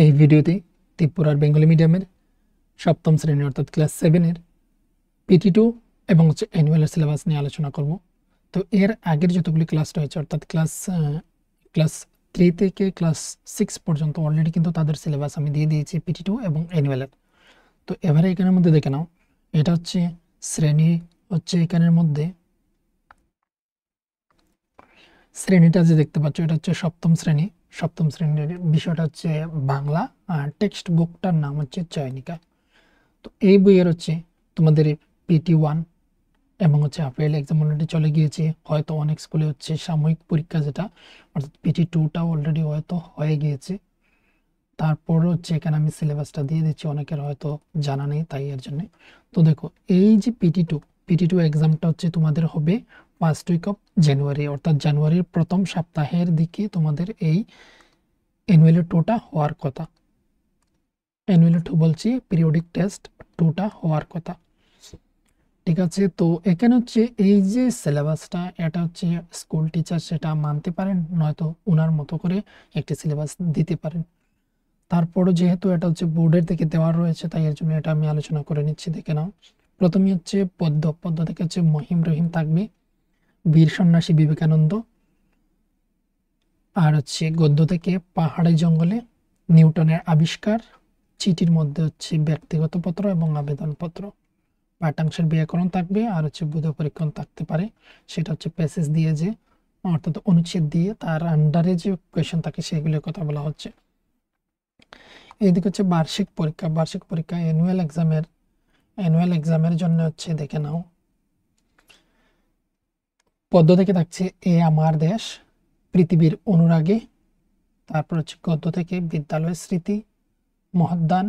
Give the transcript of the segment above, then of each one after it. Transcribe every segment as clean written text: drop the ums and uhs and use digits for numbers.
এই ভিডিওতে ত্রিপুরার বেঙ্গলি মিডিয়ামের সপ্তম শ্রেণী অর্থাৎ ক্লাস 7-এর PT2 এবং অ্যানুয়াল সিলেবাস নিয়ে আলোচনা করব। তো এর আগের যতগুলি ক্লাস রয়েছে অর্থাৎ ক্লাস 3 থেকে ক্লাস 6 পর্যন্ত অলরেডি কিন্তু তাদের সিলেবাস আমি দিয়ে দিয়েছি PT2 এবং অ্যানুয়ালের। তো এবারে এখানের মধ্যে দেখে নাও, এটা হচ্ছে শ্রেণী, হচ্ছে এখানের মধ্যে শ্রেণীটা যে দেখতে পাচ্ছ এটা হচ্ছে সপ্তম শ্রেণী। সপ্তম শ্রেণীর বিষয়টা হচ্ছে বাংলা, আর টেক্সট বুকটার নাম হচ্ছে চয়নিকা। তো এই বইয়ের হচ্ছে তোমাদের PT1 এবং হচ্ছে হাফ এক্সাম অলরেডি চলে গিয়েছে। হয়তো অনেক স্কুলে হচ্ছে সাময়িক পরীক্ষা, যেটা অর্থাৎ PT2টাও অলরেডি হয়তো হয়ে গিয়েছে। তারপর হচ্ছে এখানে আমি সিলেবাসটা দিয়ে দিচ্ছি, অনেকের হয়তো জানা নেই, তাই এর জন্য। তো দেখো, এই যে PT2 এক্সামটা হচ্ছে তোমাদের হবে ফার্স্ট উইক অফ জানুয়ারি, অর্থাৎ জানুয়ারির প্রথম সপ্তাহের দিকে তোমাদের এই অ্যানুয়াল 2টা হওয়ার কথা। অ্যানুয়াল 2 বলছি, পিরিয়ডিক টেস্ট 2টা হওয়ার কথা। ঠিক আছে, তো এখানে হচ্ছে এই যে সিলেবাসটা, এটা হচ্ছে স্কুল টিচার সেটা মানতে পারেন, নয়তো ওনার মতো করে একটি সিলেবাস দিতে পারেন। তারপরও যেহেতু এটা হচ্ছে বোর্ডের থেকে দেওয়া রয়েছে, তাই এর জন্য এটা আমি আলোচনা করে নিচ্ছি। দেখে নাও, প্রথমে হচ্ছে পদ্য থেকে হচ্ছে মহিম রহিম থাকবে, বীর সন্ন্যাসী বিবেকানন্দ। আর হচ্ছে গদ্য থেকে পাহাড়ে জঙ্গলে, নিউটনের আবিষ্কার। চিঠির মধ্যে হচ্ছে ব্যক্তিগত পত্র এবং আবেদনপত্র। পাঠ্যাংশের ব্যাকরণ থাকবে, আর হচ্ছে বোধ পরীক্ষণ থাকতে পারে, সেটা হচ্ছে প্যাসেজ দিয়ে যে অর্থাৎ অনুচ্ছেদ দিয়ে তার আন্ডারে যে কোয়েশ্চেন থাকে সেগুলোর কথা বলা হচ্ছে। এইদিকে হচ্ছে বার্ষিক পরীক্ষা অ্যানুয়াল এক্সামের জন্য হচ্ছে দেখে নাও, পদ্য থেকে থাকছে এ আমার দেশ, পৃথিবীর অনুরাগে। তারপর হচ্ছে গদ্য থেকে বিদ্যালয়ের স্মৃতি, মহাদান।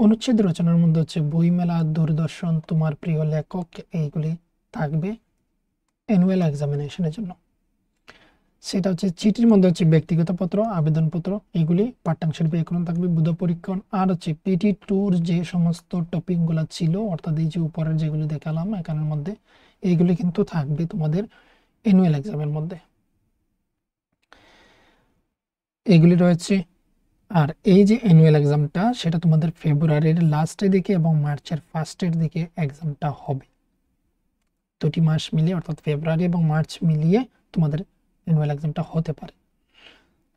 অনুচ্ছেদ রচনার মধ্যে হচ্ছে বইমেলা, দূরদর্শন, তোমার প্রিয় লেখক, এইগুলি থাকবে অ্যানুয়াল এক্সামিনেশনের জন্য। সেটা হচ্ছে চিঠির মধ্যে হচ্ছে ব্যক্তিগত পত্র, আবেদনপত্র, এগুলি। পাঠ্যাংশের ব্যাকরণ থাকবে, বোধ পরীক্ষণ। আর হচ্ছে PT2-র যে সমস্ত টপিকগুলো ছিল, অর্থাৎ এই যে উপরের যেগুলি দেখালাম এখানের মধ্যে, এইগুলি কিন্তু থাকবে তোমাদের অ্যানুয়াল এক্সামের মধ্যে, এগুলি রয়েছে। আর এই যে অ্যানুয়াল এক্সামটা, সেটা তোমাদের ফেব্রুয়ারির লাস্টের দিকে এবং মার্চের ফার্স্টের দিকে এক্সামটা হবে। দুটি মাস মিলিয়ে অর্থাৎ ফেব্রুয়ারি এবং মার্চ মিলিয়ে তোমাদের অ্যানুয়াল এক্সামটা হতে পারে।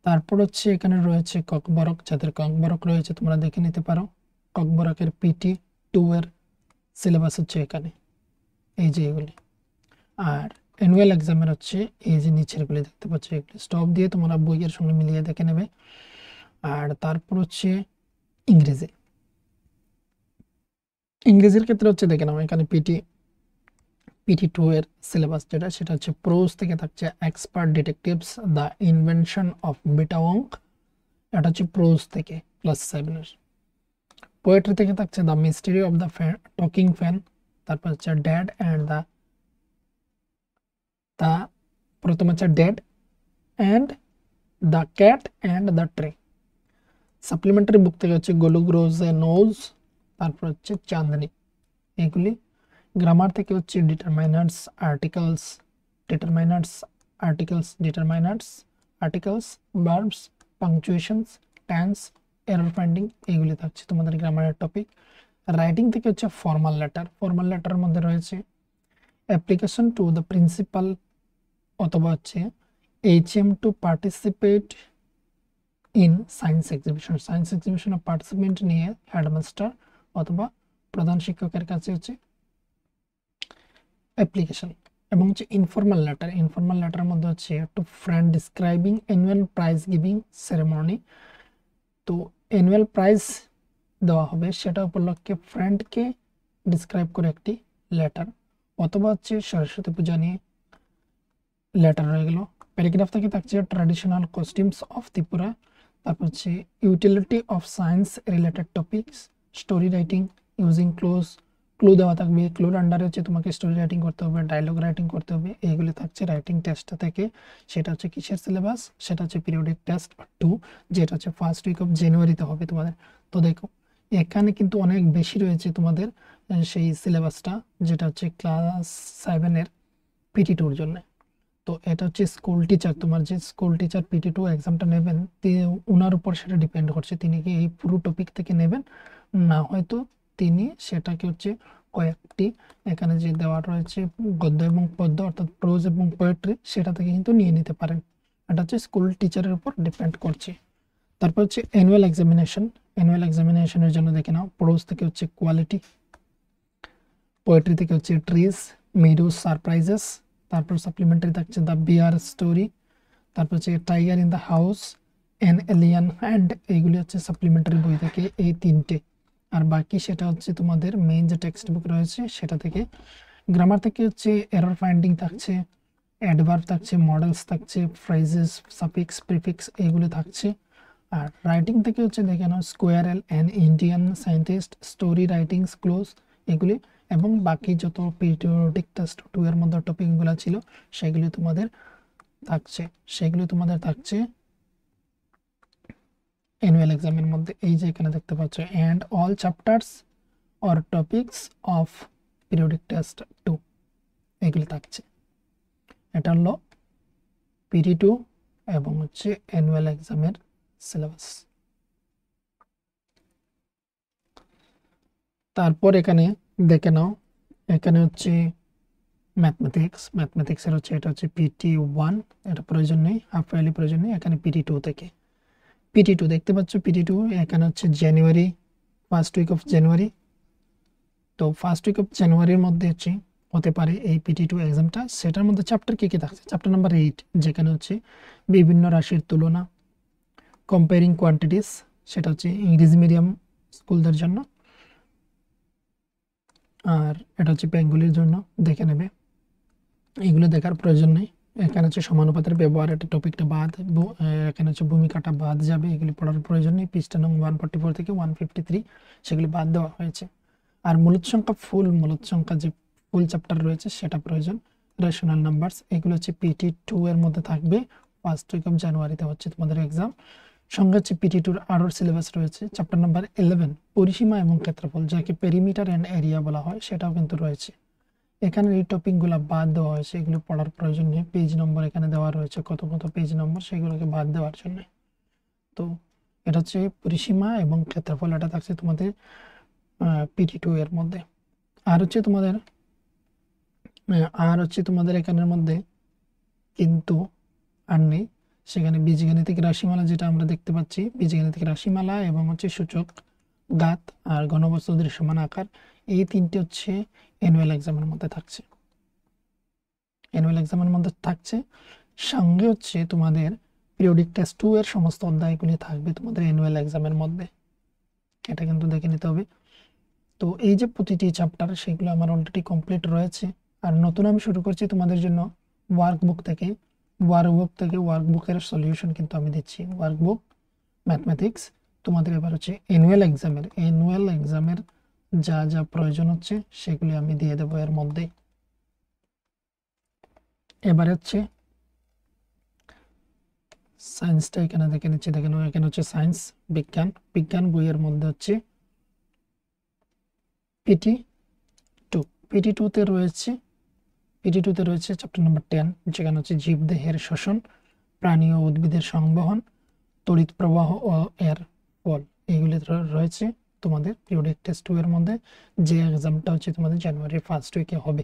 তারপর হচ্ছে এখানে রয়েছে ককবরক, যাদের ককবরক রয়েছে তোমরা দেখে নিতে পারো। ককবরকের PT2 এর সিলেবাস হচ্ছে এখানে, এই যে এগুলি। আর অ্যানুয়াল এক্সামের হচ্ছে এই যে নিচেরগুলি দেখতে পাচ্ছ, এগুলি স্টপ দিয়ে তোমরা বইয়ের সঙ্গে মিলিয়ে দেখে নেবে। আর তারপর হচ্ছে ইংরেজির ক্ষেত্রে হচ্ছে দেখে নাও, এখানে PT2 এর সিলেবাস যেটা, সেটা হচ্ছে প্রোজ থেকে থাকছে expert detectives, the invention of Vitawonk. এটা হচ্ছে প্রোজ থেকে ক্লাস 7-এর। পোয়েট্রি থেকে থাকছে the mystery of the talking fan. তারপর হচ্ছে ড্যাড অ্যান্ড দ্য প্রথম হচ্ছে dad and the cat and the tree. Supplementary book থেকে হচ্ছে গোলুক রোজ এ নোজ। তারপর হচ্ছে চাঁদনি, এগুলি। গ্রামার থেকে হচ্ছে determiners, articles, verbs, punctuations, tense, error finding, এগুলি থাকছে তোমাদের গ্রামারের টপিক। রাইটিং থেকে হচ্ছে ফর্মাল লেটারের মধ্যে রয়েছে অ্যাপ্লিকেশন টু দ্য প্রিন্সিপাল, অথবা হচ্ছে HM to participate in science এক্সিবিশনে পার্টিসিপেন্ট নিয়ে হেডমাস্টার অথবা প্রধান শিক্ষকের কাছে হচ্ছে অ্যাপ্লিকেশন। এবং হচ্ছে ইনফর্মাল লেটারের মধ্যে হচ্ছে to friend describing annual prize giving ceremony. তো অ্যানুয়াল প্রাইজ দেওয়া হবে, সেটা উপলক্ষে ফ্রেন্ডকে ডিসক্রাইব করে একটি লেটার, অথবা হচ্ছে সরস্বতী পূজা নিয়ে লেটার হয়ে গেল। প্যারাগ্রাফ থেকে থাকছে ট্র্যাডিশনাল কস্টিউমস অফ ত্রিপুরা। তারপর হচ্ছে utility of science related topics, story writing using clue দেওয়া থাকবে। ক্লুর আন্ডারে হচ্ছে তোমাকে স্টোরি রাইটিং করতে হবে, ডায়লগ রাইটিং করতে হবে, এইগুলি থাকছে রাইটিং টেস্ট থেকে। সেটা হচ্ছে কিসের সিলেবাস, সেটা হচ্ছে পিরিয়ডিক টেস্ট 2, যেটা হচ্ছে ফার্স্ট উইক অফ জানুয়ারিতে হবে তোমাদের। তো দেখো, এখানে কিন্তু অনেক বেশি রয়েছে তোমাদের সেই সিলেবাসটা, যেটা হচ্ছে ক্লাস 7-এর PT2-র জন্য। তো এটা হচ্ছে স্কুল টিচার, তোমার যে স্কুল টিচার PT2 এক্সামটা নেবেন ওনার উপর সেটা ডিপেন্ড করছে তিনি কি এই পুরো টপিক থেকে নেবেন, না হয়তো তিনি সেটাকে হচ্ছে কয়েকটি এখানে যে দেওয়া রয়েছে গদ্য এবং পদ্য অর্থাৎ প্রোজ এবং পোয়েট্রি সেটা থেকে কিন্তু নিয়ে নিতে পারেন। এটা হচ্ছে স্কুল টিচারের উপর ডিপেন্ড করছে। তারপর হচ্ছে অ্যানুয়াল এক্সামিনেশন। অ্যানুয়াল এক্সামিনেশনের জন্য দেখে নাও, প্রোজ থেকে হচ্ছে কোয়ালিটি, পোয়েট্রি থেকে হচ্ছে ট্রিজ, মিডোজ, সারপ্রাইজেস, তারপর সাপ্লিমেন্টারি থাকছে দ্য বিয়ার স্টোরি, তারপর হচ্ছে tiger in the house, an alien hand, এইগুলি হচ্ছে সাপ্লিমেন্টারি বই থেকে এই তিনটে। আর বাকি সেটা হচ্ছে তোমাদের মেইন যে টেক্সট বুক রয়েছে সেটা থেকে। গ্রামার থেকে হচ্ছে এরর ফাইন্ডিং থাকছে, অ্যাডভার্ব থাকছে, মডেলস থাকছে, ফ্রেজেস, সাফিক্স, প্রিফিক্স এইগুলো থাকছে। আর রাইটিং থেকে হচ্ছে দেখে নাও squirrel, an Indian scientist, story writings, cloze এগুলি, এবং বাকি যত পিরিয়ডিক টেস্ট 2 এর মধ্যে টপিকগুলো ছিল সেগুলি তোমাদের থাকছে অ্যানুয়াল এক্সামের মধ্যে। এই যে এখানে দেখতে পাচ্ছ, and all chapters or topics of periodic test 2 এগুলি থাকছে। এটা হলো PT2 এবং হচ্ছে অ্যানুয়াল এক্সামের সিলেবাস। তারপর এখানে দেখে নাও, এখানে হচ্ছে ম্যাথমেটিক্সের হচ্ছে এটা হচ্ছে PT1, এটা প্রয়োজন নেই, হাফ ইয়ারলি প্রয়োজন নেই। এখানে PT2 থেকে PT2 দেখতে পাচ্ছ, PT2 এখানে হচ্ছে জানুয়ারি, ফার্স্ট উইক অফ জানুয়ারি। তো ফার্স্ট উইক অফ জানুয়ারির মধ্যে হচ্ছে হতে পারে এই PT2 এক্সামটা। সেটার মধ্যে চ্যাপ্টার কি থাকছে, চ্যাপ্টার নাম্বার 8 যেখানে হচ্ছে বিভিন্ন রাশির তুলনা, কম্পেয়ারিং কোয়ান্টিটিস, সেটা হচ্ছে ইংরেজি মিডিয়াম স্কুলদের জন্য। আর এটা হচ্ছে বেঙ্গলির জন্য, দেখে নেবে, এগুলো দেখার প্রয়োজন নেই। এখানে হচ্ছে সমানুপাতের ব্যবহার, এটা টপিকটা বাদ, এখানে হচ্ছে ভূমিকাটা বাদ যাবে, এগুলি পড়ার প্রয়োজন নেই। পৃষ্ঠা নং 144 থেকে 153 সেগুলি বাদ দেওয়া হয়েছে। আর মূলত সংখ্যা যে ফুল চ্যাপ্টার রয়েছে সেটা প্রয়োজন। রেশনাল নাম্বারস এগুলো হচ্ছে PT2 এর মধ্যে থাকবে। ফার্স্ট উইক অফ জানুয়ারিতে হচ্ছে তোমাদের এক্সাম। সঙ্গে হচ্ছে PT2 আরও সিলেবাস রয়েছে। চ্যাপ্টার নাম্বার 11 পরিসীমা এবং ক্ষেত্রফল, যাকে পেরিমিটার অ্যান্ড এরিয়া বলা হয়, সেটাও কিন্তু রয়েছে। এখানে এই টপিকগুলো বাদ দেওয়া হয়েছে, এগুলো পড়ার প্রয়োজন নেই। পেজ নম্বর এখানে দেওয়া রয়েছে, কত পেজ নম্বর, সেগুলোকে বাদ দেওয়ার জন্য। তো এটা হচ্ছে পরিসীমা এবং ক্ষেত্রফল, এটা থাকছে তোমাদের PT2 এর মধ্যে। আর হচ্ছে তোমাদের এখানের মধ্যে কিন্তু আর নেই, সেখানে বীজগাণিতিক রাশিমালা যেটা আমরা দেখতে পাচ্ছি, বীজগাণিতিক রাশিমালা এবং হচ্ছে সূচক, গাত আর ঘনবস্তু দৃশ্যমান আকার, এই তিনটি হচ্ছে অ্যানুয়াল এক্সামের মধ্যে থাকছে। সঙ্গে হচ্ছে তোমাদের পিরিয়ডিক টেস্ট 2 এর সমস্ত অধ্যায়গুলি থাকবে তোমাদের অ্যানুয়াল এক্সামের মধ্যে, এটা কিন্তু দেখে নিতে হবে। তো এই যে প্রতিটি চ্যাপ্টার সেগুলো আমার অলরেডি কমপ্লিট রয়েছে। আর নতুন আমি শুরু করছি তোমাদের জন্য ওয়ার্কবুকের সলিউশন কিন্তু আমি দিচ্ছি। ওয়ার্কবুক ম্যাথমেটিক্স তোমাদের এবার হচ্ছে অ্যানুয়াল এক্সামের যা যা প্রয়োজন হচ্ছে সেগুলি আমি দিয়ে দেবো এর মধ্যেই। এবারে হচ্ছে সায়েন্সটা এখানে দেখে নিচ্ছি, দেখে নাও, এখানে হচ্ছে সায়েন্স, বিজ্ঞান বইয়ের মধ্যে হচ্ছে PT2 তে রয়েছে চ্যাপ্টার নাম্বার 10, যেখানে হচ্ছে জীবদেহের শ্বসন, প্রাণী ও উদ্ভিদের সংবহন, তড়িৎ প্রবাহ ও এর ফল, এইগুলি রয়েছে তোমাদের পিরিয়ডিক টেস্ট 2 এর মধ্যে, যে এক্সামটা হচ্ছে তোমাদের জানুয়ারি ফার্স্ট উইকে হবে।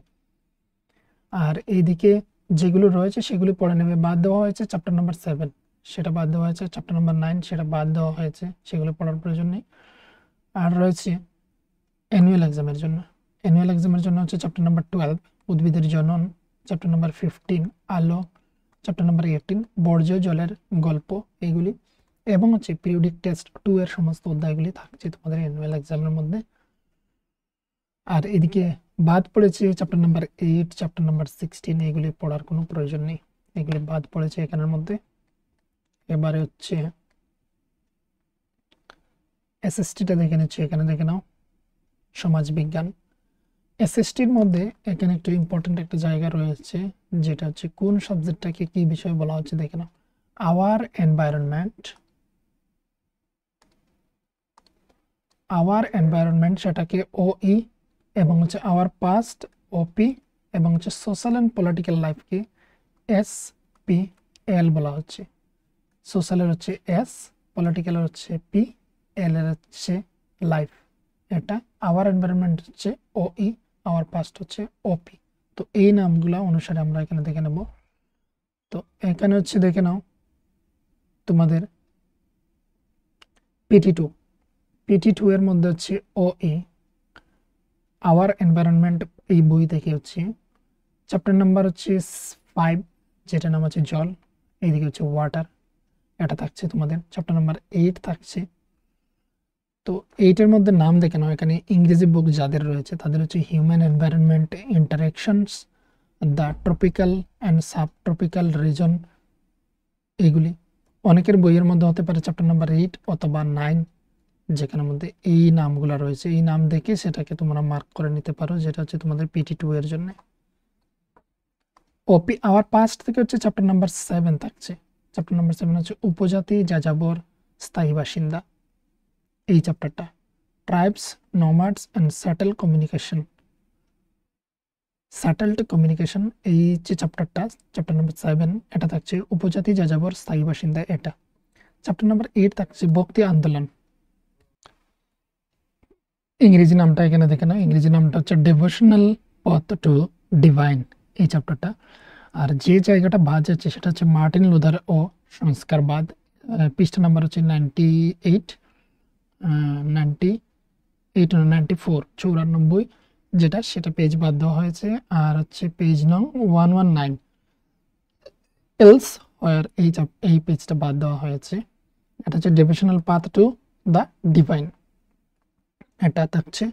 আর এইদিকে যেগুলো রয়েছে সেগুলি পড়ে নেবে। বাদ দেওয়া হয়েছে চ্যাপ্টার নাম্বার 7, সেটা বাদ দেওয়া হয়েছে। চ্যাপ্টার নাম্বার 9 সেটা বাদ দেওয়া হয়েছে, সেগুলো পড়ার প্রয়োজন নেই। আর রয়েছে অ্যানুয়াল এক্সামের জন্য হচ্ছে চ্যাপ্টার নাম্বার 12 উদ্ভিদের জনন, চ্যাপ্টার নাম্বার 15 আলো, চ্যাপ্টার নাম্বার 18 বর্জ্য জলের গল্প, এইগুলি, এবং হচ্ছে পিরিয়ডিক টেস্ট 2 এর সমস্ত অধ্যায়গুলি থাকছে তোমাদের অ্যানুয়াল এক্সামের মধ্যে। আর এদিকে বাদ পড়েছে চ্যাপ্টার নাম্বার 8, চ্যাপ্টার নাম্বার 16, এগুলি পড়ার কোনো প্রয়োজন নেই, এগুলি বাদ পড়েছে এখানের মধ্যে। এবারে হচ্ছে SSTটা দেখে নিচ্ছে, এখানে দেখে নাও, সমাজ বিজ্ঞান। SSTর মধ্যে এখানে একটু ইম্পর্টেন্ট একটা জায়গা রয়েছে, যেটা হচ্ছে কোন সাবজেক্টটাকে কি বিষয় বলা হচ্ছে দেখে নাও। আওয়ার এনভায়রনমেন্ট সেটাকে OE, এবং হচ্ছে আওয়ার পাস্ট OP, এবং হচ্ছে সোশ্যাল অ্যান্ড পলিটিক্যাল লাইফকে এস পি এল বলা হচ্ছে। সোশ্যালের হচ্ছে এস, পলিটিক্যালের হচ্ছে পি, এল এর হচ্ছে লাইফ। এটা আওয়ার এনভায়রনমেন্ট হচ্ছে ও ই, আওয়ার পাস্ট হচ্ছে ওপি। তো এই নামগুলো অনুসারে আমরা এখানে দেখে নেব। তো এখানে হচ্ছে দেখে নাও তোমাদের PT2, PT2 এর মধ্যে হচ্ছে ও ই, আওয়ার এনভায়রনমেন্ট, এই বই থেকে হচ্ছে চ্যাপ্টার নাম্বার হচ্ছে 5, যেটা নাম হচ্ছে জল, এইদিকে হচ্ছে ওয়াটার, এটা থাকছে তোমাদের। চ্যাপ্টার নাম্বার 8 থাকছে। তো 8-এর মধ্যে নাম দেখে নাও, এখানে ইংরেজি বুক যাদের রয়েছে তাদের হচ্ছে human environment interactions, the tropical and subtropical region, এইগুলি। অনেকের বইয়ের মধ্যে হতে পারে চ্যাপ্টার নাম্বার 8 অথবা 9, যেখানের মধ্যে এই নামগুলো রয়েছে। এই নাম দেখে সেটাকে তোমরা মার্ক করে নিতে পারো, যেটা হচ্ছে তোমাদের PT2 এর জন্য। ওপি আওয়ার পাস্ট থেকে হচ্ছে চ্যাপ্টার নাম্বার 7 থাকছে। চ্যাপ্টার নাম্বার 7 হচ্ছে উপজাতি, যাযাবর, স্থায়ী বাসিন্দা, এই চ্যাপ্টারটা। Tribes, nomads and settle communication, settled communication, এই যে চ্যাপ্টারটা, চ্যাপ্টার নাম্বার 7, এটা থাকছে উপজাতি, যাযাবর, স্থায়ী বাসিন্দা, এটা। চ্যাপ্টার নাম্বার 8 থাকছে ভক্তি আন্দোলন। ইংরেজি নামটা এখানে দেখে নাও, ইংরেজি নামটা হচ্ছে ডিভোশনাল পথ টু ডিভাইন, এই চ্যাপ্টারটা। আর যে জায়গাটা বাদ যাচ্ছে সেটা হচ্ছে মার্টিন লুথার ও সংস্কারবাদ। পৃষ্ঠা নাম্বার হচ্ছে 98, 94, 94, যেটা সেটা পেজ বাদ দেওয়া হয়েছে। আর হচ্ছে পেজ নং 119 এলস ওয়ার, এই পেজটা বাদ দেওয়া হয়েছে। এটা হচ্ছে divisional path to the divine, এটা থাকছে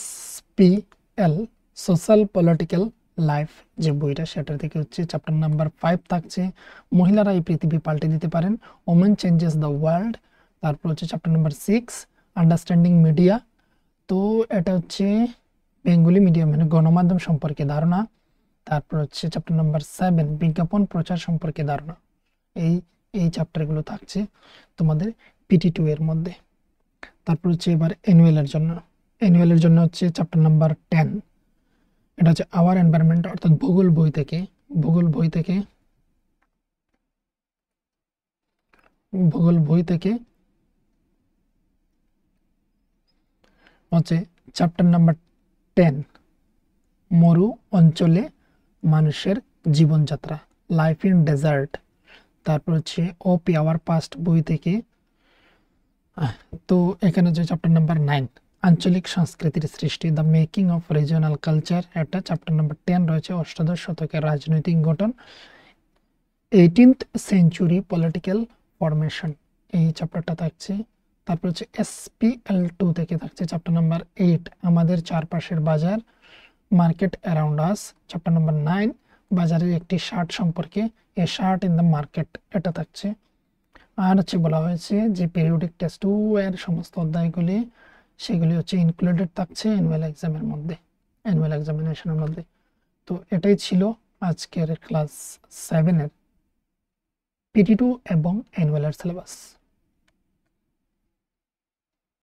SPL, সোশ্যাল পলিটিক্যাল লাইফ, যে বইটা, সেটার থেকে হচ্ছে চ্যাপ্টার নাম্বার 5 থাকছে মহিলারা এই পৃথিবী পাল্টে দিতে পারেন, ওমেন চেঞ্জেস দ্য ওয়ার্ল্ড। তারপর হচ্ছে চ্যাপ্টার নাম্বার 6 আন্ডারস্ট্যান্ডিং মিডিয়া। তো এটা হচ্ছে বেঙ্গলি মিডিয়া মানে গণমাধ্যম সম্পর্কে ধারণা। তারপর হচ্ছে চ্যাপ্টার নাম্বার 7 বিজ্ঞাপন প্রচার সম্পর্কে ধারণা। এই এই চ্যাপ্টারগুলো থাকছে তোমাদের PT2 এর মধ্যে। তারপর হচ্ছে এবার অ্যানুয়ালের জন্য, অ্যানুয়ালের জন্য হচ্ছে চ্যাপ্টার নাম্বার 10, এটা হচ্ছে আওয়ার এনভায়রনমেন্ট, অর্থাৎ ভূগোল বই থেকে, ভূগোল বই থেকে, ভূগোল বই থেকে হচ্ছে চ্যাপ্টার নাম্বার 10 মরু অঞ্চলে মানুষের জীবনযাত্রা, লাইফ ইন ডেজার্ট। তারপর হচ্ছে ওপি আওয়ার পাস্ট বই থেকে। তো এখানে যে চ্যাপ্টার নাম্বার 9 আঞ্চলিক সংস্কৃতির সৃষ্টি, the making of regional culture, একটা চ্যাপ্টার নাম্বার 10 রয়েছে অষ্টাদশ শতকের রাজনৈতিক গঠন, 18th সেঞ্চুরি পলিটিক্যাল ফরমেশন, এই চ্যাপ্টারটা থাকছে। তারপর হচ্ছে SPL2 থেকে থাকছে চ্যাপ্টার নাম্বার 8 আমাদের চারপাশের বাজার, market around us. Chapter number 9 বাজারের একটি শার্ট সম্পর্কে, এ শার্ট ইন দ্য মার্কেট, এটা থাকছে। আর হচ্ছে বলা হয়েছে যে পিরিয়ডিক টেস্ট 2 এর সমস্ত অধ্যায়গুলি সেগুলি হচ্ছে ইনক্লুডেড থাকছে অ্যানুয়াল এক্সামের মধ্যে, অ্যানুয়াল এক্সামিনেশনের মধ্যে। তো এটাই ছিল আজকের ক্লাস 7 এর PT2 এবং অ্যানুয়ালের সিলেবাস।